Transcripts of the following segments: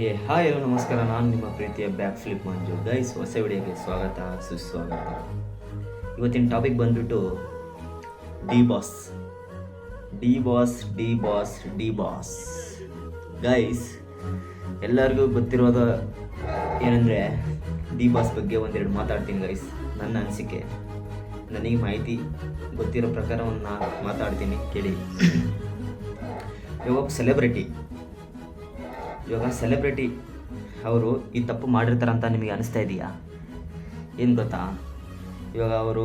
Hi hello ನಮಸ್ಕಾರ. ನಾನು ನಿಮ್ಮ ಪ್ರೀತಿಯ ಬ್ಯಾಕ್ ಫ್ಲಿಪ್ ಮಂಜು. ಗೈಸ್, ಹೊಸ ವಿಡಿಯೋಗೆ ಸ್ವಾಗತ ಸುಸ್ವಾಗತ. ಇವತ್ತಿನ ಟಾಪಿಕ್ ಬಂದ್ಬಿಟ್ಟು D boss. D boss D boss D boss guys, ಎಲ್ಲರಿಗೂ ಗೊತ್ತಿರೋದು ಏನಂದರೆ ಡಿ ಬಾಸ್ ಬಗ್ಗೆ ಒಂದೆರಡು ಮಾತಾಡ್ತೀನಿ ಗೈಸ್. ನನ್ನ ಅನಿಸಿಕೆ, ನನಗೆ ಮಾಹಿತಿ ಗೊತ್ತಿರೋ ಪ್ರಕಾರ ಒಂದು ಮಾತಾಡ್ತೀನಿ ಕೇಳಿ. ಇವಾಗ ಸೆಲೆಬ್ರಿಟಿ ಅವರು ಈ ತಪ್ಪು ಮಾಡಿರ್ತಾರಂತ ನಿಮಗೆ ಅನಿಸ್ತಾ ಇದೆಯಾ? ಏನು ಗೊತ್ತಾ, ಇವಾಗ ಅವರು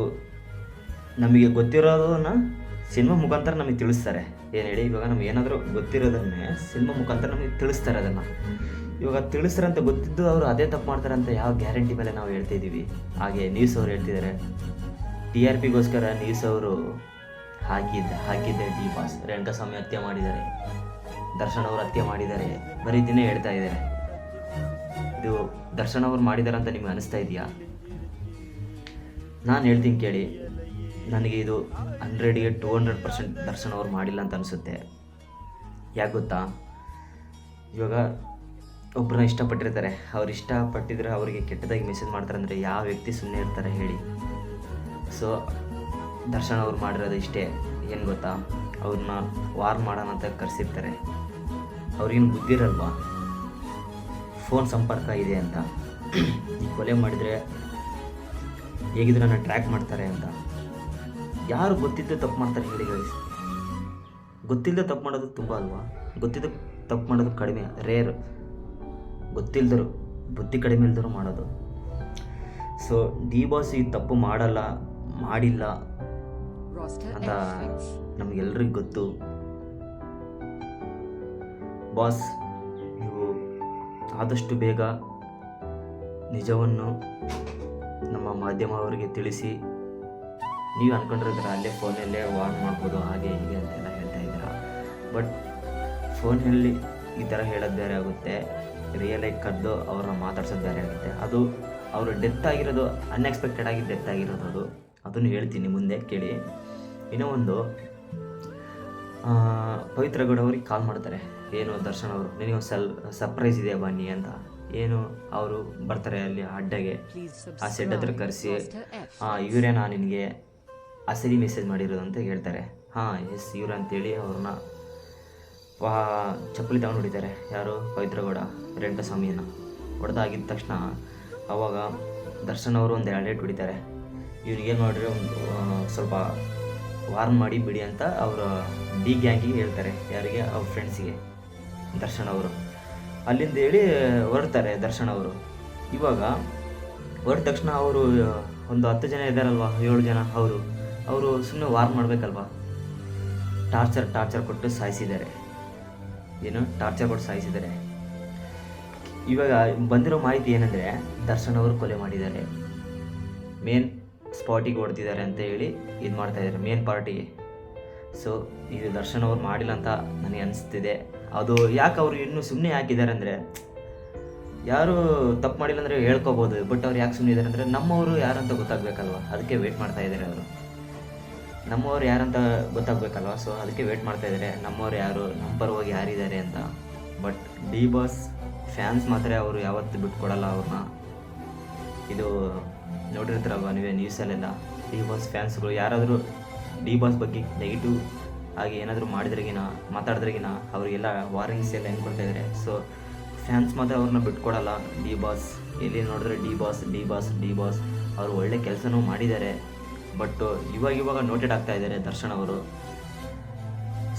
ನಮಗೆ ಗೊತ್ತಿರೋದನ್ನ ಸಿನಿಮಾ ಮುಖಾಂತರ ನಮಗೆ ತಿಳಿಸ್ತಾರೆ. ಏನು ಹೇಳಿ, ಇವಾಗ ನಮ್ಗೆ ಏನಾದರೂ ಗೊತ್ತಿರೋದನ್ನೇ ಸಿನಿಮಾ ಮುಖಾಂತರ ನಮಗೆ ತಿಳಿಸ್ತಾರೆ. ಅದನ್ನು ಇವಾಗ ತಿಳಿಸ್ತಾರಂತ ಗೊತ್ತಿದ್ದು ಅವರು ಅದೇ ತಪ್ಪು ಮಾಡ್ತಾರಂತ ಯಾವ ಗ್ಯಾರಂಟಿ ಮೇಲೆ ನಾವು ಹೇಳ್ತಿದ್ದೀವಿ? ಹಾಗೆ ನ್ಯೂಸ್ ಅವರು ಹೇಳ್ತಿದ್ದಾರೆ, TRPಗೋಸ್ಕರ ನ್ಯೂಸ್ ಅವರು ಹಾಕಿದ್ದೆ ಡಿ ಬಾಸ್ ರೇಣುಕಾಸ್ವಾಮಿ ಹತ್ಯೆ ಮಾಡಿದ್ದಾರೆ, ದರ್ಶನ್ ಅವರು ಹತ್ಯೆ ಮಾಡಿದ್ದಾರೆ, ಬರೀ ದಿನೇ ಹೇಳ್ತಾ ಇದ್ದಾರೆ. ಇದು ದರ್ಶನ್ ಅವರು ಮಾಡಿದ್ದಾರೆ ಅಂತ ನಿಮ್ಗೆ ಅನಿಸ್ತಾ ಇದೆಯಾ? ನಾನು ಹೇಳ್ತೀನಿ ಕೇಳಿ, ನನಗೆ ಇದು 100ಗೆ 200% ದರ್ಶನ್ ಅವರು ಮಾಡಿಲ್ಲ ಅಂತ ಅನಿಸುತ್ತೆ. ಯಾಕೆ ಗೊತ್ತಾ, ಇವಾಗ ಒಬ್ಬರನ್ನ ಇಷ್ಟಪಟ್ಟಿರ್ತಾರೆ, ಅವ್ರು ಇಷ್ಟಪಟ್ಟಿದ್ರೆ ಅವರಿಗೆ ಕೆಟ್ಟದಾಗಿ ಮೆಸೇಜ್ ಮಾಡ್ತಾರೆ ಅಂದರೆ ಯಾವ ವ್ಯಕ್ತಿ ಸುಮ್ಮನೆ ಇರ್ತಾರೆ ಹೇಳಿ? ಸೊ ದರ್ಶನ್ ಅವ್ರು ಮಾಡಿರೋದು ಇಷ್ಟೇ. ಏನು ಗೊತ್ತಾ, ಅವ್ರನ್ನ ವಾರ್ ಮಾಡೋಣ ಅಂತ ಕರೆಸಿರ್ತಾರೆ. ಅವ್ರಿಗೇನು ಬುದ್ಧಿರಲ್ವಾ ಫೋನ್ ಸಂಪರ್ಕ ಇದೆ ಅಂತ? ಈ ಕೊಲೆ ಮಾಡಿದರೆ ಹೇಗಿದ್ರೆ ನನ್ನ ಟ್ರ್ಯಾಕ್ ಮಾಡ್ತಾರೆ ಅಂತ. ಯಾರು ಗೊತ್ತಿದ್ದು ತಪ್ಪು ಮಾಡ್ತಾರೆ ಹೇಳಿ ಗೈಸ್? ಗೊತ್ತಿಲ್ಲದೆ ತಪ್ಪು ಮಾಡೋದು ತುಂಬ ಅಲ್ವಾ? ಗೊತ್ತಿದ್ದು ತಪ್ಪು ಮಾಡೋದು ಕಡಿಮೆ, ರೇರ್. ಗೊತ್ತಿಲ್ದರು, ಬುದ್ಧಿ ಕಡಿಮೆ ಇಲ್ದರು ಮಾಡೋದು. ಸೊ ಡಿ ಬಾಸ್ ಈ ತಪ್ಪು ಮಾಡಿಲ್ಲ ಅಂತ ನಮಗೆಲ್ರಿಗೂ ಗೊತ್ತು. ಬಾಸ್, ನೀವು ಆದಷ್ಟು ಬೇಗ ನಿಜವನ್ನು ನಮ್ಮ ಮಾಧ್ಯಮವರಿಗೆ ತಿಳಿಸಿ. ನೀವು ಅಂದ್ಕೊಂಡಿರ್ತೀರ ಅಲ್ಲೇ ಫೋನಲ್ಲೇ ವಾರ್ನ್ ಮಾಡ್ಬೋದು ಹಾಗೆ ಹೀಗೆ ಅಂತೆಲ್ಲ ಹೇಳ್ತಾ ಇದ್ದೀರಾ. ಬಟ್ ಫೋನಲ್ಲಿ ಈ ಥರ ಹೇಳೋದು ಬೇರೆ ಆಗುತ್ತೆ, ರಿಯಲಾಗಿ ಕದ್ದು ಅವ್ರನ್ನ ಮಾತಾಡ್ಸೋದು ಬೇರೆ ಆಗುತ್ತೆ. ಅದು ಅವರು ಡೆತ್ ಆಗಿರೋದು ಅನ್ಎಕ್ಸ್ಪೆಕ್ಟೆಡ್ ಆಗಿ ಡೆತ್ ಆಗಿರೋದು ಅದನ್ನು ಹೇಳ್ತೀನಿ ಮುಂದೆ ಕೇಳಿ. ಇನ್ನೂ ಒಂದು, ಪವಿತ್ರ ಗೌಡ ಅವ್ರಿಗೆ ಕಾಲ್ ಮಾಡ್ತಾರೆ, ಏನು ದರ್ಶನ್ ಅವರು ನಿನಗೊಂದು ಸರ್ಪ್ರೈಸ್ ಇದೆ ಬನ್ನಿ ಅಂತ. ಏನು ಅವರು ಬರ್ತಾರೆ ಅಲ್ಲಿ ಅಡ್ಡಗೆ, ಆ ಸೆಡ್ ಹತ್ರ ಕರೆಸಿ, ಇವರೇನಾ ನಿನಗೆ ಅಸಲಿ ಮೆಸೇಜ್ ಮಾಡಿರೋದು ಅಂತ ಹೇಳ್ತಾರೆ. ಎಸ್ ಇವ್ರು ಅಂತೇಳಿ ಅವ್ರನ್ನ ಚಪ್ಪಲಿ ತಗೊಂಡು ಹೊಡಿತಾರೆ. ಯಾರು? ಪವಿತ್ರ ಗೌಡ ರೇಣುಕಾಸ್ವಾಮಿಯನ್ನು ಹೊಡೆದಾಗಿದ್ದ ತಕ್ಷಣ ಅವಾಗ ದರ್ಶನ್ ಅವರು ಒಂದು 2 ಏಟು ಹೊಡಿತಾರೆ. ಇವ್ನಿಗೇನು ಮಾಡಿದ್ರೆ ಒಂದು ಸ್ವಲ್ಪ ವಾರ್ನ್ ಮಾಡಿ ಬಿಡಿ ಅಂತ ಅವರ ಡಿ ಗ್ಯಾಂಗಿಗೆ ಹೇಳ್ತಾರೆ. ಯಾರಿಗೆ? ಅವ್ರ ಫ್ರೆಂಡ್ಸಿಗೆ. ದರ್ಶನ್ ಅವರು ಅಲ್ಲಿಂದ ಹೇಳಿ ಹೊರಡ್ತಾರೆ ದರ್ಶನ್ ಅವರು. ಇವಾಗ ಹೊರಟ ತಕ್ಷಣ ಅವರು ಒಂದು 10 ಜನ ಇದ್ದಾರಲ್ವ, 7 ಜನ, ಅವರು ಸುಮ್ಮನೆ ವಾರ್ನ್ ಮಾಡಬೇಕಲ್ವ? ಟಾರ್ಚರ್ ಕೊಟ್ಟು ಸಾಯಿಸಿದ್ದಾರೆ. ಟಾರ್ಚರ್ ಕೊಟ್ಟು ಸಾಯಿಸಿದ್ದಾರೆ. ಇವಾಗ ಬಂದಿರೋ ಮಾಹಿತಿ ಏನಂದರೆ ದರ್ಶನ್ ಅವರು ಕೊಲೆ ಮಾಡಿದ್ದಾರೆ, ಮೇನ್ ಸ್ಪಾಟಿಗೆ ಹೊಡೆದಿದ್ದಾರೆ ಅಂತ ಹೇಳಿ ಇದು ಮಾಡ್ತಾಯಿದ್ದಾರೆ, ಮೇನ್ ಪಾರ್ಟಿಗೆ. ಸೊ ಇದು ದರ್ಶನ್ ಅವ್ರು ಮಾಡಿಲ್ಲ ಅಂತ ನನಗೆ ಅನಿಸ್ತಿದೆ. ಅದು ಯಾಕೆ ಅವರು ಇನ್ನೂ ಸುಮ್ಮನೆ ಹಾಕಿದ್ದಾರೆ ಅಂದರೆ, ಯಾರು ತಪ್ಪು ಮಾಡಿಲ್ಲ ಅಂದರೆ ಹೇಳ್ಕೊಬೋದು, ಬಟ್ ಅವ್ರು ಯಾಕೆ ಸುಮ್ಮನೆ ಇದ್ದಾರೆ ಅಂದರೆ ನಮ್ಮವರು ಯಾರಂತ ಗೊತ್ತಾಗಬೇಕಲ್ವ, ಅದಕ್ಕೆ ವೆಯ್ಟ್ ಮಾಡ್ತಾ ಇದ್ದಾರೆ ಅವರು. ನಮ್ಮವ್ರು ಯಾರಂತ ಗೊತ್ತಾಗಬೇಕಲ್ವ, ಸೊ ಅದಕ್ಕೆ ವೆಯ್ಟ್ ಮಾಡ್ತಾ ಇದ್ದಾರೆ, ನಮ್ಮವ್ರು ಯಾರು, ನಮ್ಮ ಪರವಾಗಿ ಯಾರಿದ್ದಾರೆ ಅಂತ. ಬಟ್ ಡಿ ಬಾಸ್ ಫ್ಯಾನ್ಸ್ ಮಾತ್ರ ಅವರು ಯಾವತ್ತೂ ಬಿಟ್ಕೊಡಲ್ಲ ಅವ್ರನ್ನ. ಇದು ನೋಡಿರ್ತೀರಲ್ವ ನೀವೇ ನ್ಯೂಸಲ್ಲೆಲ್ಲ, ಡಿ ಬಾಸ್ ಫ್ಯಾನ್ಸ್ಗಳು ಯಾರಾದರೂ ಡಿ ಬಾಸ್ ಬಗ್ಗೆ ನೆಗೆಟಿವ್ ಆಗಿ ಏನಾದರೂ ಮಾತಾಡಿದ್ರೆಗಿನ ಅವರಿಗೆಲ್ಲ ವಾರ್ನಿಂಗ್ಸ್ ಎಲ್ಲ ಹೆಂಗೆ ಕೊಡ್ತಾಯಿದ್ದಾರೆ. ಸೊ ಫ್ಯಾನ್ಸ್ ಮಾತ್ರ ಅವ್ರನ್ನ ಬಿಟ್ಕೊಡಲ್ಲ. ಡಿ ಬಾಸ್ ಎಲ್ಲಿ ನೋಡಿದ್ರೆ ಡಿ ಬಾಸ್ ಅವರು ಒಳ್ಳೆ ಕೆಲಸನೂ ಮಾಡಿದ್ದಾರೆ. ಬಟ್ ಇವಾಗ ನೋಟೆಡ್ ಆಗ್ತಾ ಇದ್ದಾರೆ ದರ್ಶನ್ ಅವರು.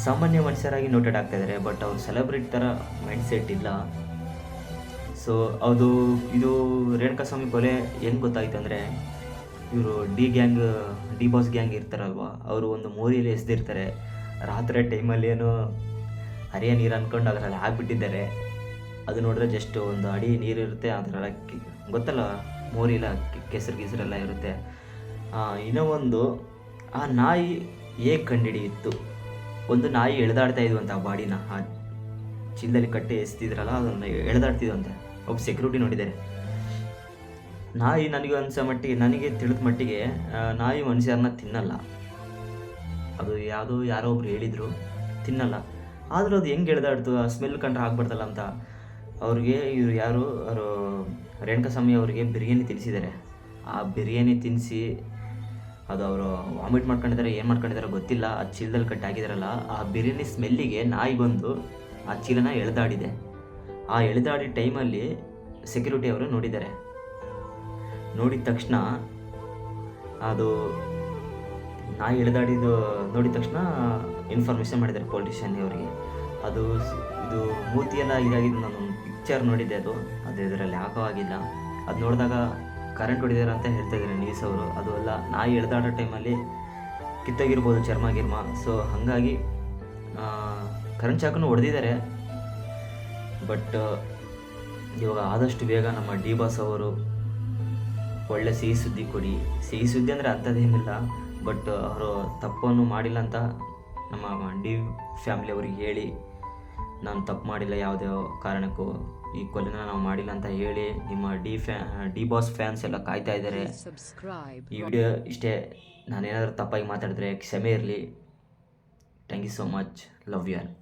ಸಾಮಾನ್ಯ ಮನುಷ್ಯರಾಗಿ ನೋಟೆಡ್ ಆಗ್ತಾ ಇದ್ದಾರೆ, ಬಟ್ ಅವರು ಸೆಲೆಬ್ರಿಟಿ ಥರ ಮೈಂಡ್ಸೆಟ್ ಇಲ್ಲ. ಸೊ ಇದು ರೇಣುಕಾಸ್ವಾಮಿ ಕೊಲೆ ಏನು ಗೊತ್ತಾಯಿತು ಅಂದರೆ, ಇವರು ಡಿ ಬಾಸ್ ಗ್ಯಾಂಗ್ ಇರ್ತಾರಲ್ವ, ಅವರು ಒಂದು ಮೋರಿಯಲ್ಲಿ ಎಸೆದಿರ್ತಾರೆ. ರಾತ್ರಿ ಟೈಮಲ್ಲಿ ಏನೋ ಹರಿಯ ನೀರು ಅಂದ್ಕೊಂಡು ಅದರಲ್ಲಿ ಹಾಕ್ಬಿಟ್ಟಿದ್ದಾರೆ. ಅದು ನೋಡಿದ್ರೆ ಜಸ್ಟ್ ಒಂದು ಅಡಿ ನೀರಿರುತ್ತೆ, ಅದರೆಲ್ಲ ಗೊತ್ತಲ್ಲ, ಮೋರಿಲ್ಲ ಕೆಸರೆಲ್ಲ ಇರುತ್ತೆ. ಇನ್ನೂ ಒಂದು, ಆ ನಾಯಿ ಹೇಗೆ ಕಂಡುಹಿಡಿಯಿತ್ತು? ಒಂದು ನಾಯಿ ಎಳೆದಾಡ್ತಾ ಇದ್ವಂತೆ ಆ ಬಾಡಿನ, ಆ ಚೀಲದಲ್ಲಿ ಕಟ್ಟಿ ಎಸ್ತಿದ್ರಲ್ಲ ಅದನ್ನು ಎಳೆದಾಡ್ತಿದ್ವಂತೆ. ಒಬ್ಬ ಸೆಕ್ಯೂರಿಟಿ ನೋಡಿದ್ದಾರೆ. ನಾಯಿ ನನಗೆ ತಿಳಿದ ಮಟ್ಟಿಗೆ ನಾಯಿ ಮನುಷ್ಯರನ್ನ ತಿನ್ನಲ್ಲ. ಅದು ಯಾರೋ ಒಬ್ರು ಹೇಳಿದರು ತಿನ್ನಲ್ಲ. ಆದರೂ ಅದು ಹೆಂಗೆ ಎಳೆದಾಡ್ತು, ಆ ಸ್ಮೆಲ್ ಕಂಡ್ರೆ ಆಗ್ಬಾರ್ದಲ್ಲ ಅಂತ ಅವ್ರಿಗೆ ಇವರು ಯಾರು ಅವರು ರೇಣುಕಾಸ್ವಾಮಿ ಅವರಿಗೆ ಬಿರಿಯಾನಿ ತಿನ್ನಿಸಿದ್ದಾರೆ. ಆ ಬಿರಿಯಾನಿ ತಿನ್ನಿಸಿ ಅದು ಅವರು ವಾಮಿಟ್ ಮಾಡ್ಕೊಂಡಿದ್ದಾರೆ, ಏನು ಮಾಡ್ಕೊಂಡಿದ್ದಾರೆ ಗೊತ್ತಿಲ್ಲ. ಆ ಚೀಲದಲ್ಲಿ ಕಟ್ಟಾಕಿದಾರಲ್ಲ, ಆ ಬಿರಿಯಾನಿ ಸ್ಮೆಲ್ಲಿಗೆ ನಾಯಿ ಬಂದು ಆ ಚೀಲನ ಎಳೆದಾಡಿದೆ. ಆ ಎಳೆದಾಡಿದ ಟೈಮಲ್ಲಿ ಸೆಕ್ಯೂರಿಟಿ ಅವರು ನೋಡಿದ್ದಾರೆ. ನೋಡಿದ ತಕ್ಷಣ ಅದು ನಾಯಿ ಎಳೆದಾಡಿದ್ದು ನೋಡಿದ ತಕ್ಷಣ ಇನ್ಫಾರ್ಮೇಷನ್ ಮಾಡಿದ್ದಾರೆ ಪೊಲಿಟಿಷಿಯನ್ ಅವರಿಗೆ. ಅದು ಇದು ಮೂತಿಯೆಲ್ಲ ಇದಾಗಿದ್ದು ನಾನು ಪಿಕ್ಚರ್ ನೋಡಿದ್ದೆ, ಅದು ಇದರಲ್ಲಿ ಹಾಕವಾಗಿಲ್ಲ. ಅದು ನೋಡಿದಾಗ ಕರೆಂಟ್ ಹೊಡಿದಾರೆ ಅಂತ ಹೇಳ್ತಾ ಇದ್ದಾರೆ ನ್ಯೂಸ್ ಅವರು. ಅದು ಎಲ್ಲ ನಾಯಿ ಎಳೆದಾಡೋ ಟೈಮಲ್ಲಿ ಕಿತ್ತೋಗಿರ್ಬೋದು ಚರ್ಮ. ಸೊ ಹಾಗಾಗಿ ಕರೆಂಟ್ ಶಾಕನ್ನು ಹೊಡೆದಿದ್ದಾರೆ. ಬಟ್ ಇವಾಗ ಆದಷ್ಟು ಬೇಗ ನಮ್ಮ ಡಿ ಬಾಸ್ ಅವರು ಒಳ್ಳೆ ಸಿಹಿ ಸುದ್ದಿ ಕೊಡಿ. ಸಿಹಿ ಸುದ್ದಿ ಅಂದರೆ ಅಂಥದ್ದೇನಿಲ್ಲ, ಬಟ್ ಅವರು ತಪ್ಪನ್ನು ಮಾಡಿಲ್ಲ ಅಂತ ನಮ್ಮ ಡಿ ಫ್ಯಾಮಿಲಿ ಅವ್ರಿಗೆ ಹೇಳಿ, ನಾನು ತಪ್ಪು ಮಾಡಿಲ್ಲ, ಯಾವುದೇ ಕಾರಣಕ್ಕೂ ಈ ಕೊಲೆನ ನಾವು ಮಾಡಿಲ್ಲ ಅಂತ ಹೇಳಿ ನಿಮ್ಮ ಡಿ ಬಾಸ್ ಫ್ಯಾನ್ಸ್ ಎಲ್ಲ ಕಾಯ್ತಾ ಇದ್ದಾರೆ. ಈ ವಿಡಿಯೋ ಇಷ್ಟೇ. ನಾನೇನಾದರೂ ತಪ್ಪಾಗಿ ಮಾತಾಡಿದ್ರೆ ಕ್ಷಮೆ ಇರಲಿ. Thank you so much. Love you all.